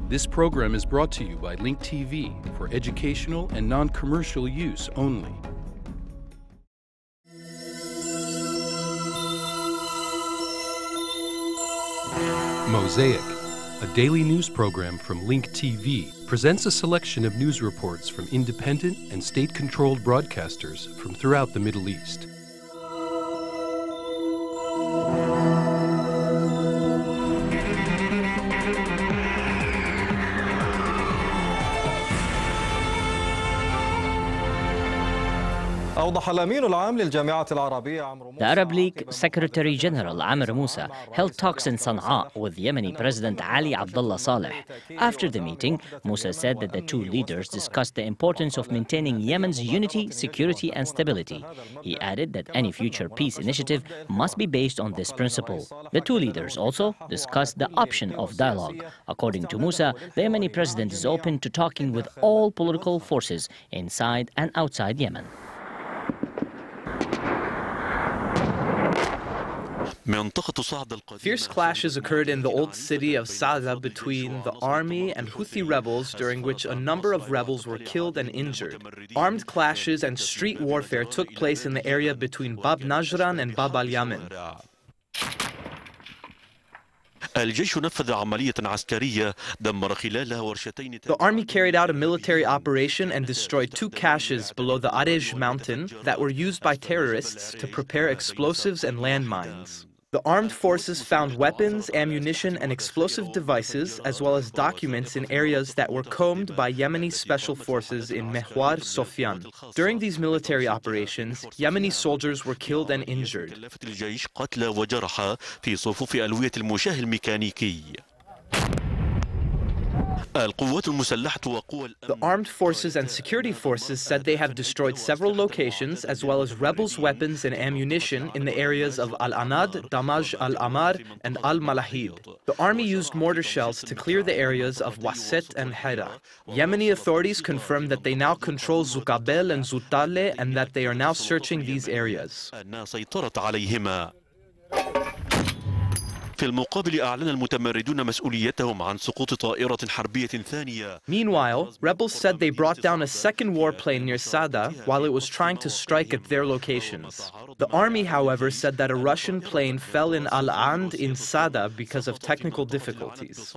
This program is brought to you by Link TV for educational and non-commercial use only. Mosaic, a daily news program from Link TV, presents a selection of news reports from independent and state-controlled broadcasters from throughout the Middle East. The Arab League Secretary General Amr Moussa held talks in Sana'a with Yemeni President Ali Abdullah Saleh. After the meeting, Moussa said that the two leaders discussed the importance of maintaining Yemen's unity, security and stability. He added that any future peace initiative must be based on this principle. The two leaders also discussed the option of dialogue. According to Moussa, the Yemeni president is open to talking with all political forces inside and outside Yemen. Fierce clashes occurred in the old city of Sa'da between the army and Houthi rebels, during which a number of rebels were killed and injured. Armed clashes and street warfare took place in the area between Bab Najran and Bab al-Yaman. The army carried out a military operation and destroyed two caches below the Arej mountain that were used by terrorists to prepare explosives and landmines. The armed forces found weapons, ammunition, and explosive devices, as well as documents in areas that were combed by Yemeni special forces in Mehwar, Sofyan. During these military operations, Yemeni soldiers were killed and injured. The armed forces and security forces said they have destroyed several locations as well as rebels' weapons and ammunition in the areas of Al-Anad, Damaj al-Amar, and Al-Malahib. The army used mortar shells to clear the areas of Waset and Hera. Yemeni authorities confirmed that they now control Zukabel and Zutale and that they are now searching these areas. Meanwhile, rebels said they brought down a second warplane near Sada while it was trying to strike at their locations. The army, however, said that a Russian plane fell in Al-And in Sada because of technical difficulties.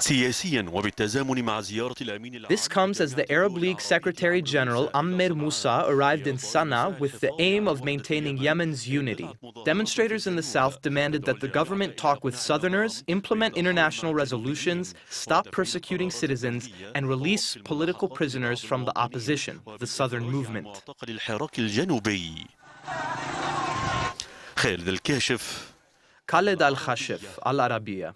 This comes as the Arab League Secretary General Amr Moussa arrived in Sana'a with the aim of maintaining Yemen's unity. Demonstrators in the south demanded that the government talk with southerners, implement international resolutions, stop persecuting citizens, and release political prisoners from the opposition, the southern movement. Khaled al-Khashif, Al-Arabiya.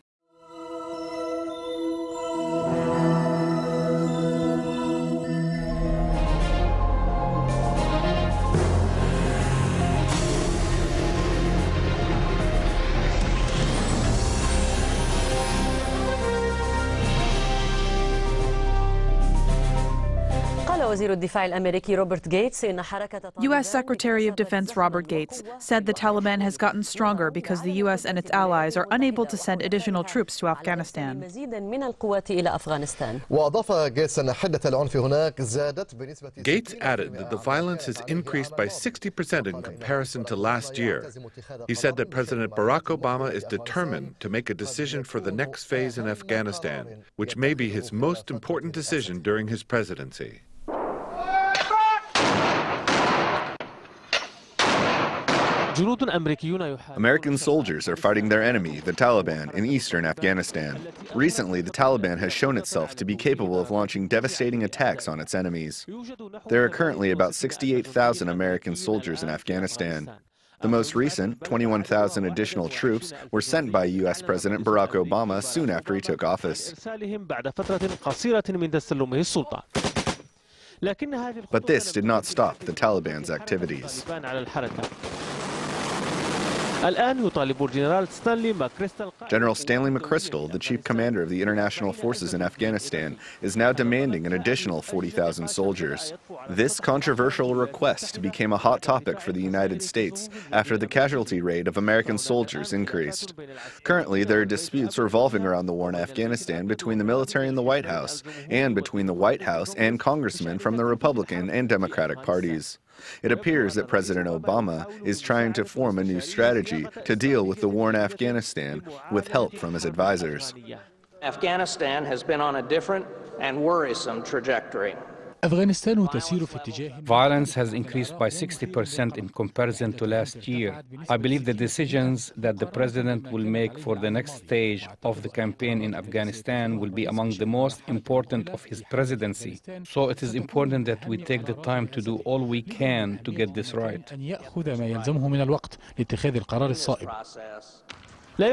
U.S. Secretary of Defense Robert Gates said the Taliban has gotten stronger because the U.S. and its allies are unable to send additional troops to Afghanistan. Gates added that the violence has increased by 60% in comparison to last year. He said that President Barack Obama is determined to make a decision for the next phase in Afghanistan, which may be his most important decision during his presidency. American soldiers are fighting their enemy, the Taliban, in eastern Afghanistan. Recently, the Taliban has shown itself to be capable of launching devastating attacks on its enemies. There are currently about 68,000 American soldiers in Afghanistan. The most recent, 21,000 additional troops, were sent by U.S. President Barack Obama soon after he took office. But this did not stop the Taliban's activities. But this did not stop the Taliban's activities. General Stanley McChrystal, the chief commander of the international forces in Afghanistan, is now demanding an additional 40,000 soldiers. This controversial request became a hot topic for the United States after the casualty rate of American soldiers increased. Currently, there are disputes revolving around the war in Afghanistan between the military and the White House, and between the White House and congressmen from the Republican and Democratic parties. It appears that President Obama is trying to form a new strategy to deal with the war in Afghanistan with help from his advisors. Afghanistan has been on a different and worrisome trajectory. Violence has increased by 60% in comparison to last year. I believe the decisions that the president will make for the next stage of the campaign in Afghanistan will be among the most important of his presidency. So it is important that we take the time to do all we can to get this right. It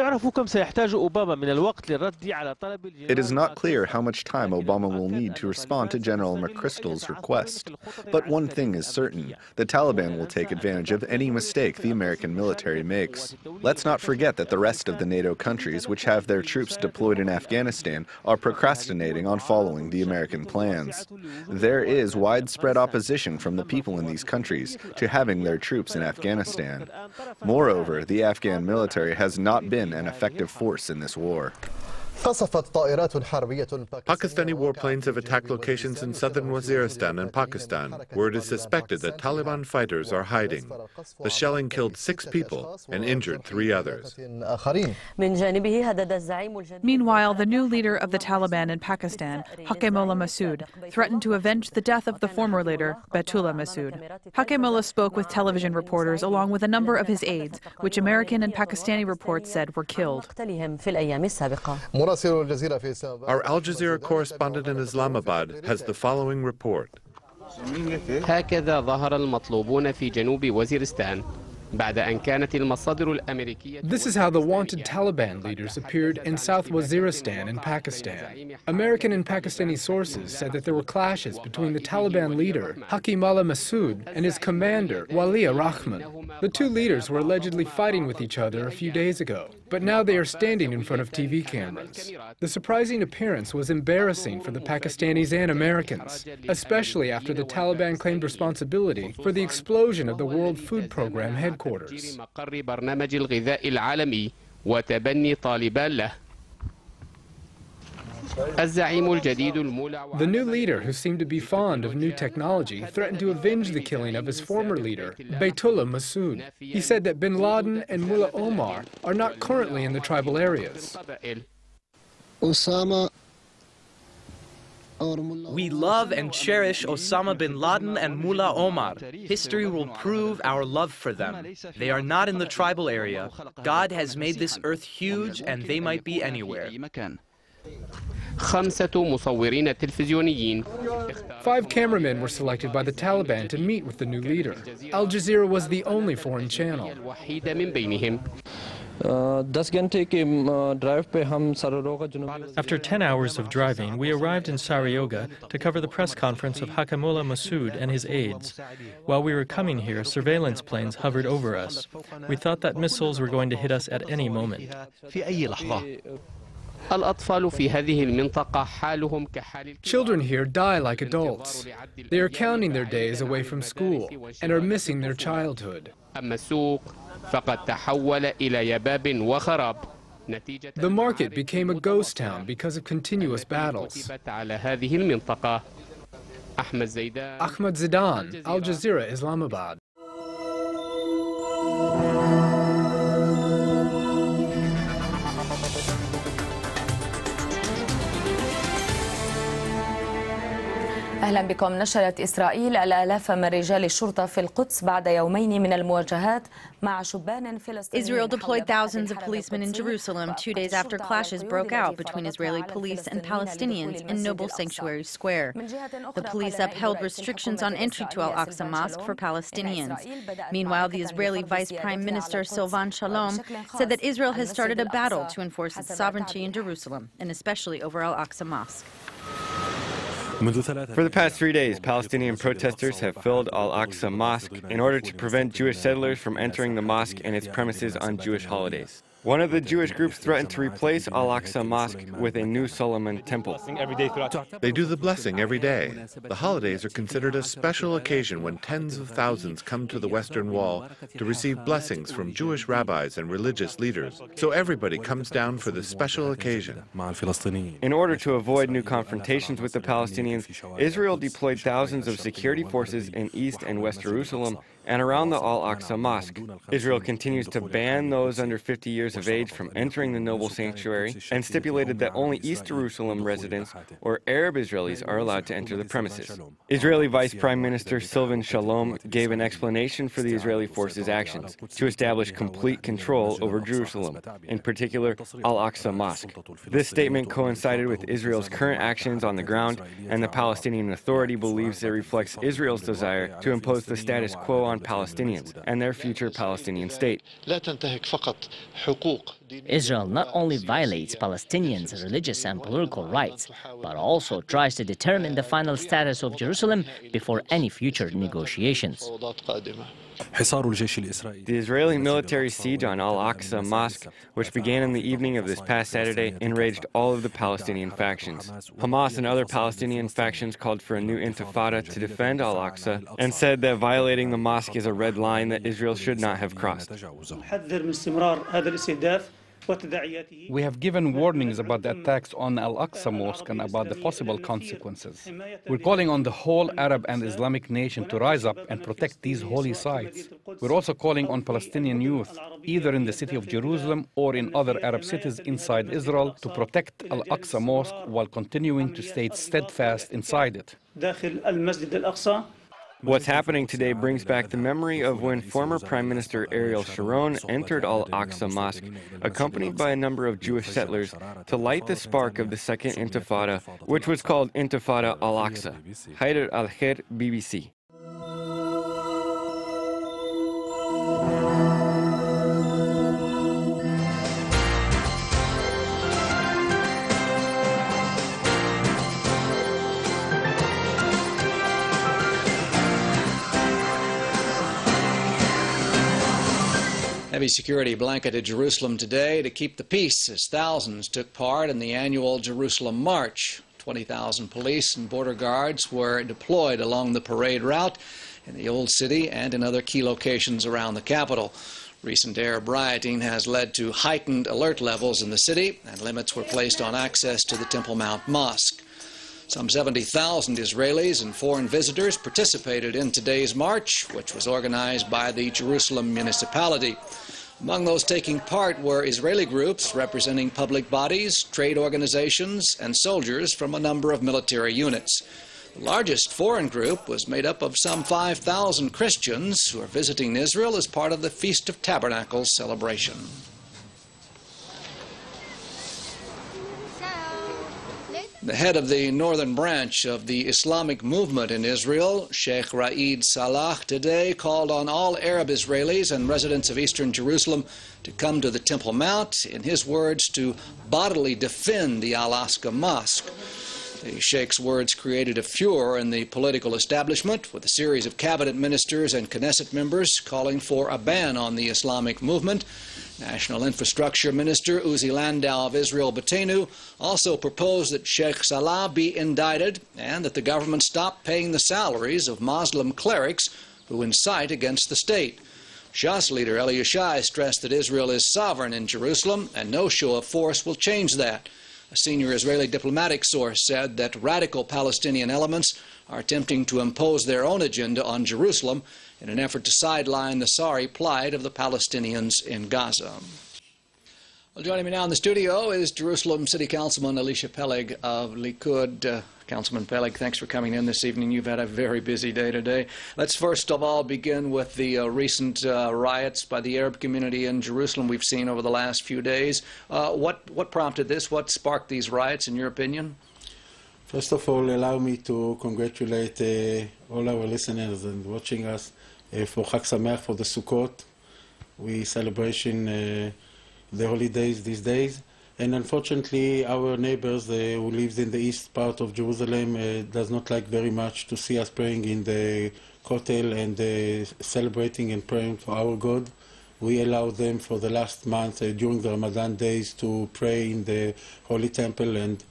is not clear how much time Obama will need to respond to General McChrystal's request. But one thing is certain, the Taliban will take advantage of any mistake the American military makes. Let's not forget that the rest of the NATO countries which have their troops deployed in Afghanistan are procrastinating on following the American plans. There is widespread opposition from the people in these countries to having their troops in Afghanistan. Moreover, the Afghan military has not been an effective force in this war. Pakistani warplanes have attacked locations in southern Waziristan and Pakistan, where it is suspected that Taliban fighters are hiding. The shelling killed 6 people and injured 3 others. Meanwhile, the new leader of the Taliban in Pakistan, Hakimullah Masood, threatened to avenge the death of the former leader, Baitullah Masood. Hakimullah spoke with television reporters along with a number of his aides, which American and Pakistani reports said were killed. Our Al Jazeera correspondent in Islamabad has the following report. هكذا ظهر المطلوبون في جنوب وزيرستان. This is how the wanted Taliban leaders appeared in South Waziristan in Pakistan. American and Pakistani sources said that there were clashes between the Taliban leader, Hakimullah Masood, and his commander, Waliya Rahman. The 2 leaders were allegedly fighting with each other a few days ago, but now they are standing in front of TV cameras. The surprising appearance was embarrassing for the Pakistanis and Americans, especially after the Taliban claimed responsibility for the explosion of the World Food Program headquarters. The new leader, who seemed to be fond of new technology, threatened to avenge the killing of his former leader, Baitullah Masood. He said that bin Laden and Mullah Omar are not currently in the tribal areas. We love and cherish Osama bin Laden and Mullah Omar. History will prove our love for them. They are not in the tribal area. God has made this earth huge and they might be anywhere. 5 cameramen were selected by the Taliban to meet with the new leader. Al Jazeera was the only foreign channel. After 10 hours of driving, we arrived in Sarioga to cover the press conference of Hakimullah Masood and his aides. While we were coming here, surveillance planes hovered over us. We thought that missiles were going to hit us at any moment. Children here die like adults. They are counting their days away from school and are missing their childhood. The market became a ghost town because of continuous battles. Ahmed Zidan, Al Jazeera, Islamabad. أهلا بكم. نشرت إسرائيل الآلاف من رجال الشرطة في القدس بعد يومين من المواجهات مع شبان فلسطينيين. Israel deployed thousands of policemen in Jerusalem 2 days after clashes broke out between Israeli police and Palestinians in Noble Sanctuary Square. The police upheld restrictions on entry to Al-Aqsa Mosque for Palestinians. Meanwhile, the Israeli Vice Prime Minister Silvan Shalom said that Israel has started a battle to enforce its sovereignty in Jerusalem, and especially over Al-Aqsa Mosque. For the past 3 days, Palestinian protesters have filled Al-Aqsa Mosque in order to prevent Jewish settlers from entering the mosque and its premises on Jewish holidays. One of the Jewish groups threatened to replace Al-Aqsa Mosque with a new Solomon temple. They do the blessing every day. The holidays are considered a special occasion when tens of thousands come to the Western Wall to receive blessings from Jewish rabbis and religious leaders. So everybody comes down for this special occasion. In order to avoid new confrontations with the Palestinians, Israel deployed thousands of security forces in East and West Jerusalem and around the Al-Aqsa Mosque. Israel continues to ban those under 50 years of age from entering the noble sanctuary and stipulated that only East Jerusalem residents or Arab Israelis are allowed to enter the premises. Israeli Vice Prime Minister Silvan Shalom gave an explanation for the Israeli forces' actions to establish complete control over Jerusalem, in particular Al-Aqsa Mosque. This statement coincided with Israel's current actions on the ground, and the Palestinian Authority believes it reflects Israel's desire to impose the status quo on Palestinians and their future Palestinian state. Israel not only violates Palestinians' religious and political rights, but also tries to determine the final status of Jerusalem before any future negotiations. The Israeli military siege on Al-Aqsa Mosque, which began in the evening of this past Saturday, enraged all of the Palestinian factions. Hamas and other Palestinian factions called for a new Intifada to defend Al-Aqsa and said that violating the mosque is a red line that Israel should not have crossed. We have given warnings about the attacks on Al-Aqsa Mosque and about the possible consequences. We're calling on the whole Arab and Islamic nation to rise up and protect these holy sites. We're also calling on Palestinian youth, either in the city of Jerusalem or in other Arab cities inside Israel, to protect Al-Aqsa Mosque while continuing to stay steadfast inside it. What's happening today brings back the memory of when former Prime Minister Ariel Sharon entered Al-Aqsa Mosque, accompanied by a number of Jewish settlers, to light the spark of the Second Intifada, which was called Intifada Al-Aqsa. Haider Al-Khair, BBC. Heavy security blanketed Jerusalem today to keep the peace as thousands took part in the annual Jerusalem March. 20,000 police and border guards were deployed along the parade route in the Old City and in other key locations around the capital. Recent Arab rioting has led to heightened alert levels in the city, and limits were placed on access to the Temple Mount Mosque. Some 70,000 Israelis and foreign visitors participated in today's march, which was organized by the Jerusalem municipality. Among those taking part were Israeli groups representing public bodies, trade organizations, and soldiers from a number of military units. The largest foreign group was made up of some 5,000 Christians who are visiting Israel as part of the Feast of Tabernacles celebration. The head of the northern branch of the Islamic movement in Israel, Sheikh Raed Salah, today called on all Arab Israelis and residents of eastern Jerusalem to come to the Temple Mount, in his words, to bodily defend the Al-Aqsa Mosque. The Sheikh's words created a furor in the political establishment, with a series of cabinet ministers and Knesset members calling for a ban on the Islamic movement. National Infrastructure Minister Uzi Landau of Israel Beitenu also proposed that Sheikh Salah be indicted and that the government stop paying the salaries of Muslim clerics who incite against the state. Shas leader Eli Yishai stressed that Israel is sovereign in Jerusalem and no show of force will change that. A senior Israeli diplomatic source said that radical Palestinian elements are attempting to impose their own agenda on Jerusalem in an effort to sideline the sorry plight of the Palestinians in Gaza. Well, joining me now in the studio is Jerusalem City Councilman Elisha Peleg of Likud. Councilman Peleg, thanks for coming in this evening. You've had a very busy day today. Let's first of all begin with the recent riots by the Arab community in Jerusalem we've seen over the last few days. What prompted this? What sparked these riots, in your opinion? First of all, allow me to congratulate all our listeners and watching us for Chag Sameach, for the Sukkot. We celebration the holidays these days. And unfortunately, our neighbors who lives in the east part of Jerusalem does not like very much to see us praying in the Kotel and celebrating and praying for our God. We allow them for the last month during the Ramadan days to pray in the Holy Temple, and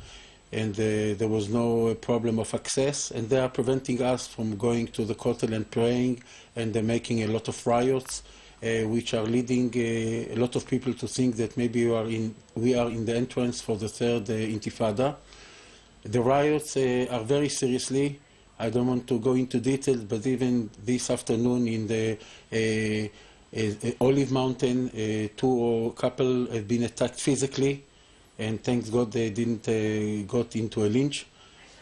there was no problem of access, and they are preventing us from going to the Kotel and praying, and they're making a lot of riots, which are leading a lot of people to think that maybe we are in the entrance for the third Intifada. The riots are very seriously. I don't want to go into details, but even this afternoon in the Olive Mountain, two couple have been attacked physically, and thanks God they didn't got into a lynch.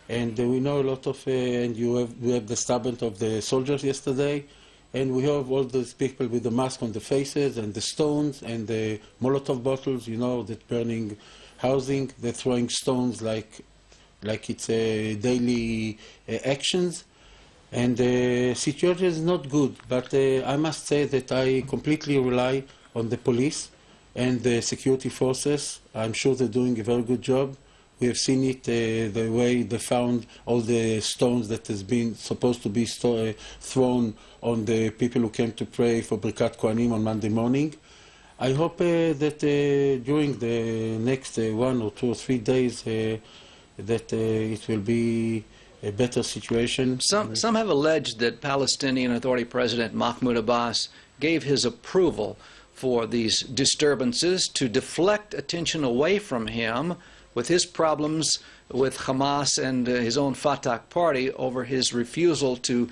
And we know a lot of, and we have the statement of the soldiers yesterday, and we have all those people with the mask on the faces and the stones and the Molotov bottles, you know, that burning housing. They're throwing stones like it's a daily actions. And the situation is not good, but I must say that I completely rely on the police and the security forces. I'm sure they're doing a very good job. We have seen it, the way they found all the stones that has been supposed to be thrown on the people who came to pray for Birkat Kohanim on Monday morning. I hope that during the next 1 or 2 or 3 days that it will be a better situation. Some have alleged that Palestinian Authority President Mahmoud Abbas gave his approval for these disturbances to deflect attention away from him with his problems with Hamas and his own Fatah party over his refusal to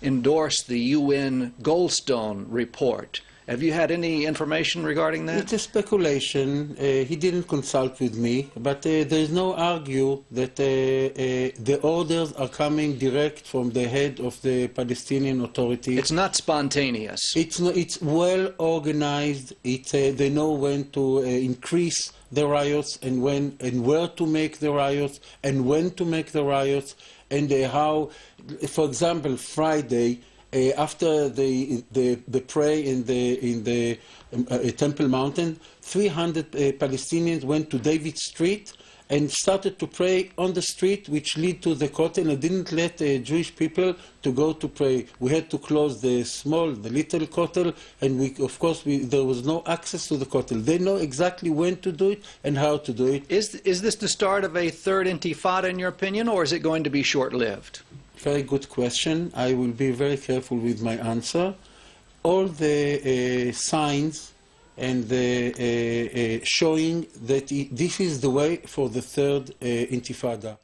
endorse the UN Goldstone report. Have you had any information regarding that? It's a speculation. He didn't consult with me, but there is no argue that the orders are coming direct from the head of the Palestinian Authority. It's not spontaneous. It's well organized. They know when to increase the riots and when and where to make the riots and when to make the riots and how. For example, Friday, after the prayer in the Temple Mountain, 300 Palestinians went to David Street and started to pray on the street, which led to the Kotel, and didn't let Jewish people to go to pray. We had to close the little Kotel, and of course there was no access to the Kotel. They know exactly when to do it and how to do it. Is this the start of a third Intifada, in your opinion, or is it going to be short-lived? Very good question. I will be very careful with my answer. All the signs and the showing that this is the way for the third Intifada.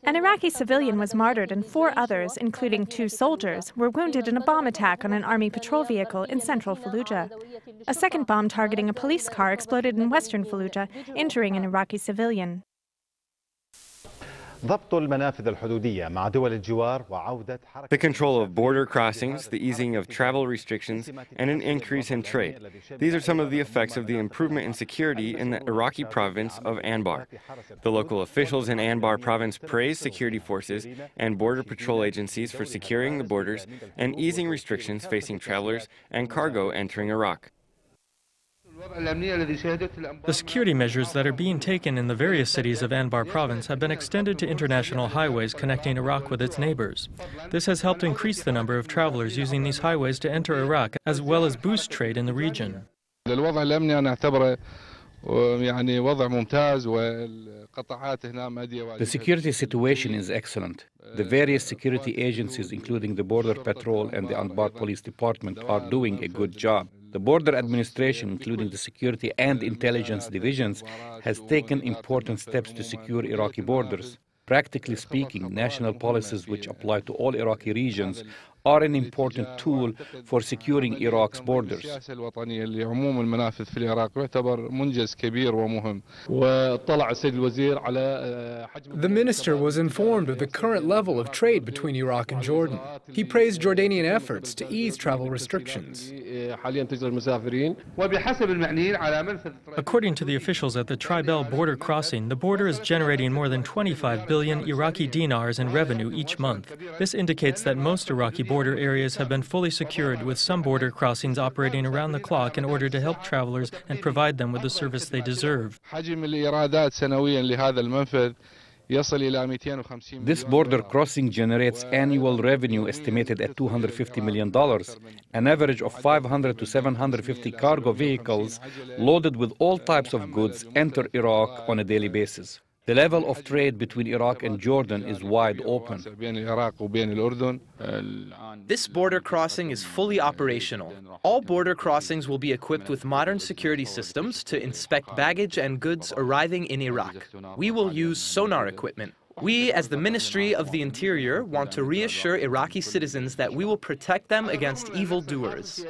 An Iraqi civilian was martyred and 4 others, including 2 soldiers, were wounded in a bomb attack on an army patrol vehicle in central Fallujah. A second bomb targeting a police car exploded in western Fallujah, injuring an Iraqi civilian. The control of border crossings, the easing of travel restrictions, and an increase in trade. These are some of the effects of the improvement in security in the Iraqi province of Anbar. The local officials in Anbar province praised security forces and border patrol agencies for securing the borders and easing restrictions facing travelers and cargo entering Iraq. The security measures that are being taken in the various cities of Anbar province have been extended to international highways connecting Iraq with its neighbors. This has helped increase the number of travelers using these highways to enter Iraq, as well as boost trade in the region. The security situation is excellent. The various security agencies, including the Border Patrol and the Anbar Police Department, are doing a good job. The border administration, including the security and intelligence divisions, has taken important steps to secure Iraqi borders. Practically speaking, national policies which apply to all Iraqi regions are an important tool for securing Iraq's borders. The minister was informed of the current level of trade between Iraq and Jordan. He praised Jordanian efforts to ease travel restrictions. According to the officials at the Tribal border crossing, the border is generating more than 25 billion Iraqi dinars in revenue each month. This indicates that most Iraqi border areas have been fully secured, with some border crossings operating around the clock in order to help travelers and provide them with the service they deserve. This border crossing generates annual revenue estimated at $250 million. An average of 500 to 750 cargo vehicles loaded with all types of goods enter Iraq on a daily basis. The level of trade between Iraq and Jordan is wide open. This border crossing is fully operational. All border crossings will be equipped with modern security systems to inspect baggage and goods arriving in Iraq. We will use sonar equipment. We, as the Ministry of the Interior, want to reassure Iraqi citizens that we will protect them against evildoers.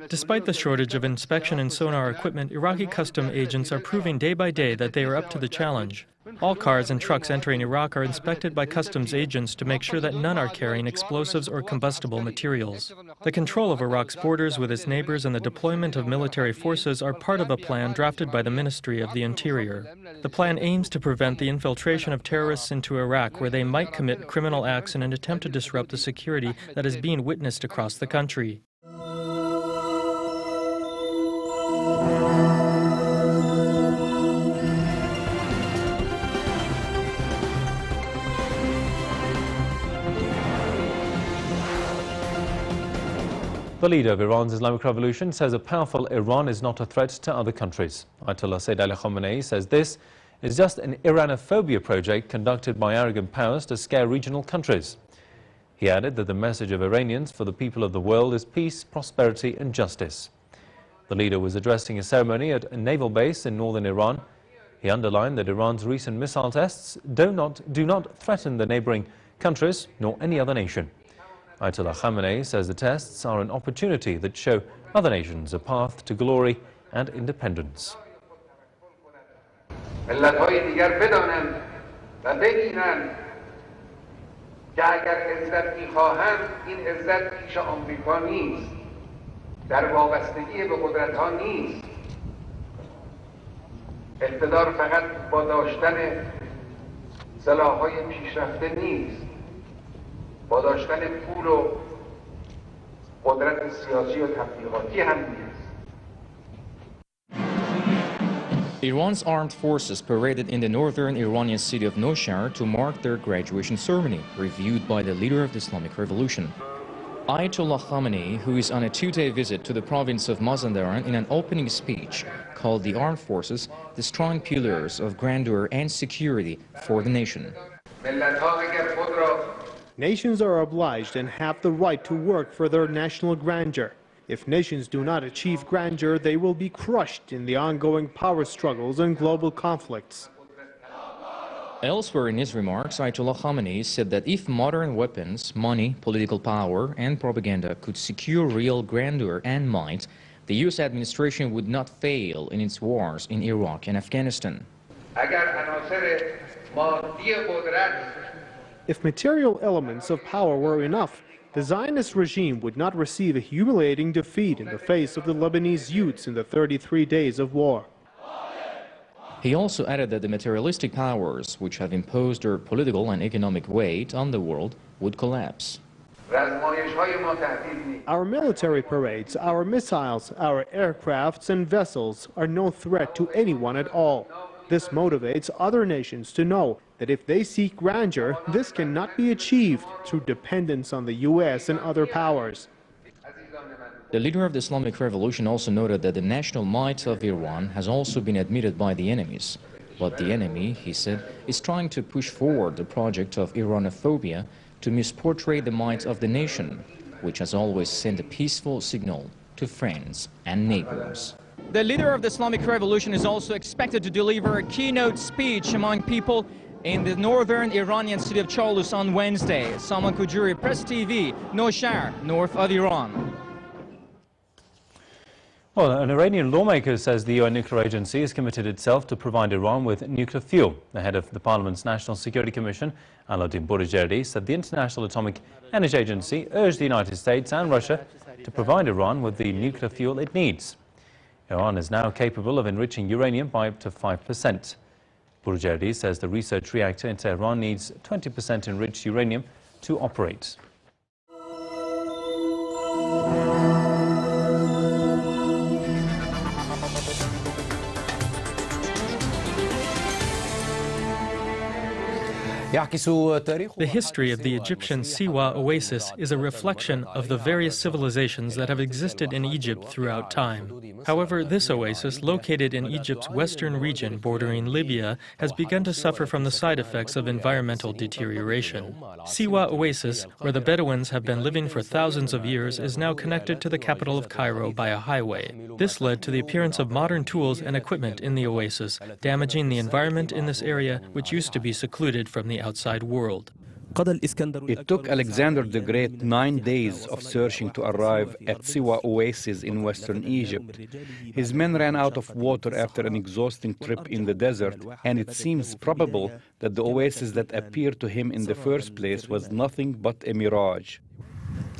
Despite the shortage of inspection and sonar equipment, Iraqi custom agents are proving day by day that they are up to the challenge. All cars and trucks entering Iraq are inspected by customs agents to make sure that none are carrying explosives or combustible materials. The control of Iraq's borders with its neighbors and the deployment of military forces are part of a plan drafted by the Ministry of the Interior. The plan aims to prevent the infiltration of terrorists into Iraq, where they might commit criminal acts in an attempt to disrupt the security that is being witnessed across the country. The leader of Iran's Islamic Revolution says a powerful Iran is not a threat to other countries. Ayatollah Sayyid Ali Khamenei says this is just an Iranophobia project conducted by arrogant powers to scare regional countries. He added that the message of Iranians for the people of the world is peace, prosperity and justice. The leader was addressing a ceremony at a naval base in northern Iran. He underlined that Iran's recent missile tests do not threaten the neighboring countries nor any other nation. Ayatollah Khamenei says the tests are an opportunity that show other nations a path to glory and independence. اقتدار فقط با داشتن سلاح‌های پیشرفته نیست، با داشتن پول و قدرت سیاسی و تبلیغاتی هم نیست. Iran's armed forces paraded in the northern Iranian city of Nowshahar to mark their graduation ceremony, reviewed by the leader of the Islamic Revolution. Ayatollah Khamenei, who is on a two-day visit to the province of Mazandaran, in an opening speech called the armed forces the strong pillars of grandeur and security for the nation. Nations are obliged and have the right to work for their national grandeur. If nations do not achieve grandeur, they will be crushed in the ongoing power struggles and global conflicts. Elsewhere in his remarks, Ayatollah Khamenei said that if modern weapons, money, political power, and propaganda could secure real grandeur and might, the U.S. administration would not fail in its wars in Iraq and Afghanistan. If material elements of power were enough, the Zionist regime would not receive a humiliating defeat in the face of the Lebanese youths in the 33 days of war. He also added that the materialistic powers, which have imposed their political and economic weight on the world, would collapse. Our military parades, our missiles, our aircrafts and vessels are no threat to anyone at all. This motivates other nations to know that if they seek grandeur, this cannot be achieved through dependence on the U.S. and other powers. The leader of the Islamic Revolution also noted that the national might of Iran has also been admitted by the enemies. But the enemy, he said, is trying to push forward the project of Iranophobia to misportray the might of the nation, which has always sent a peaceful signal to friends and neighbors. The leader of the Islamic Revolution is also expected to deliver a keynote speech among people in the northern Iranian city of Chalus on Wednesday. Salman Kujuri, Press TV, Noshar, north of Iran. Well, an Iranian lawmaker says the UN nuclear agency has committed itself to provide Iran with nuclear fuel. The head of the Parliament's National Security Commission, Alauddin Borujerdi, said the International Atomic Energy Agency urged the United States and Russia to provide Iran with the nuclear fuel it needs. Iran is now capable of enriching uranium by up to 5%. Borujerdi says the research reactor in Tehran needs 20% enriched uranium to operate. The history of the Egyptian Siwa Oasis is a reflection of the various civilizations that have existed in Egypt throughout time. However, this oasis, located in Egypt's western region bordering Libya, has begun to suffer from the side effects of environmental deterioration. Siwa Oasis, where the Bedouins have been living for thousands of years, is now connected to the capital of Cairo by a highway. This led to the appearance of modern tools and equipment in the oasis, damaging the environment in this area, which used to be secluded from the outside world. It took Alexander the Great 9 days of searching to arrive at Siwa Oasis in western Egypt. His men ran out of water after an exhausting trip in the desert, and it seems probable that the oasis that appeared to him in the first place was nothing but a mirage.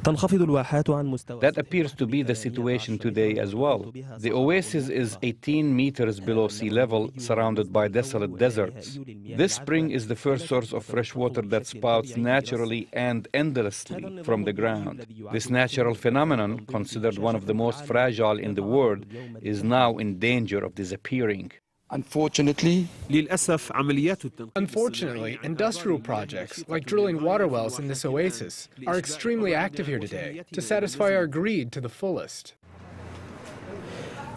That appears to be the situation today as well. The oasis is 18 meters below sea level, surrounded by desolate deserts. This spring is the first source of fresh water that spouts naturally and endlessly from the ground. This natural phenomenon, considered one of the most fragile in the world, is now in danger of disappearing. Unfortunately, industrial projects, like drilling water wells in this oasis, are extremely active here today to satisfy our greed to the fullest.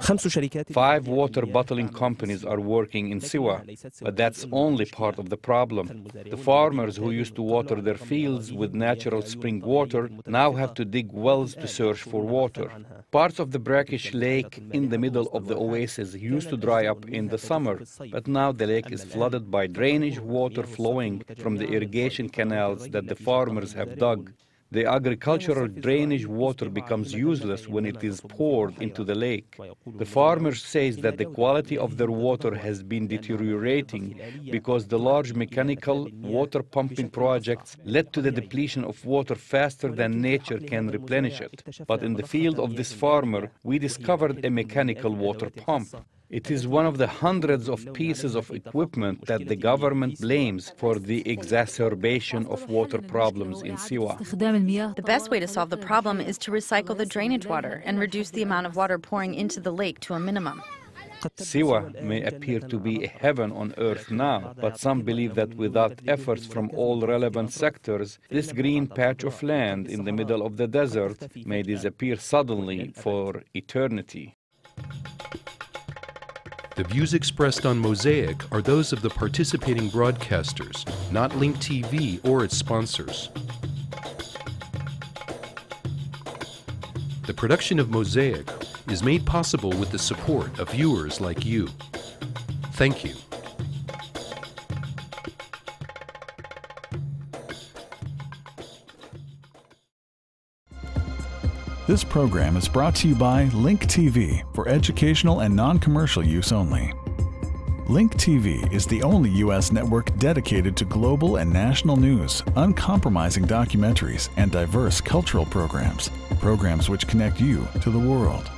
5 water bottling companies are working in Siwa, but that's only part of the problem. The farmers who used to water their fields with natural spring water now have to dig wells to search for water. Parts of the brackish lake in the middle of the oasis used to dry up in the summer, but now the lake is flooded by drainage water flowing from the irrigation canals that the farmers have dug. The agricultural drainage water becomes useless when it is poured into the lake. The farmers say that the quality of their water has been deteriorating because the large mechanical water pumping projects led to the depletion of water faster than nature can replenish it. But in the field of this farmer, we discovered a mechanical water pump. It is one of the hundreds of pieces of equipment that the government blames for the exacerbation of water problems in Siwa. The best way to solve the problem is to recycle the drainage water and reduce the amount of water pouring into the lake to a minimum. Siwa may appear to be a heaven on earth now, but some believe that without efforts from all relevant sectors, this green patch of land in the middle of the desert may disappear suddenly for eternity. The views expressed on Mosaic are those of the participating broadcasters, not Link TV or its sponsors. The production of Mosaic is made possible with the support of viewers like you. Thank you. This program is brought to you by Link TV for educational and non-commercial use only. Link TV is the only U.S. network dedicated to global and national news, uncompromising documentaries, and diverse cultural programs. Programs which connect you to the world.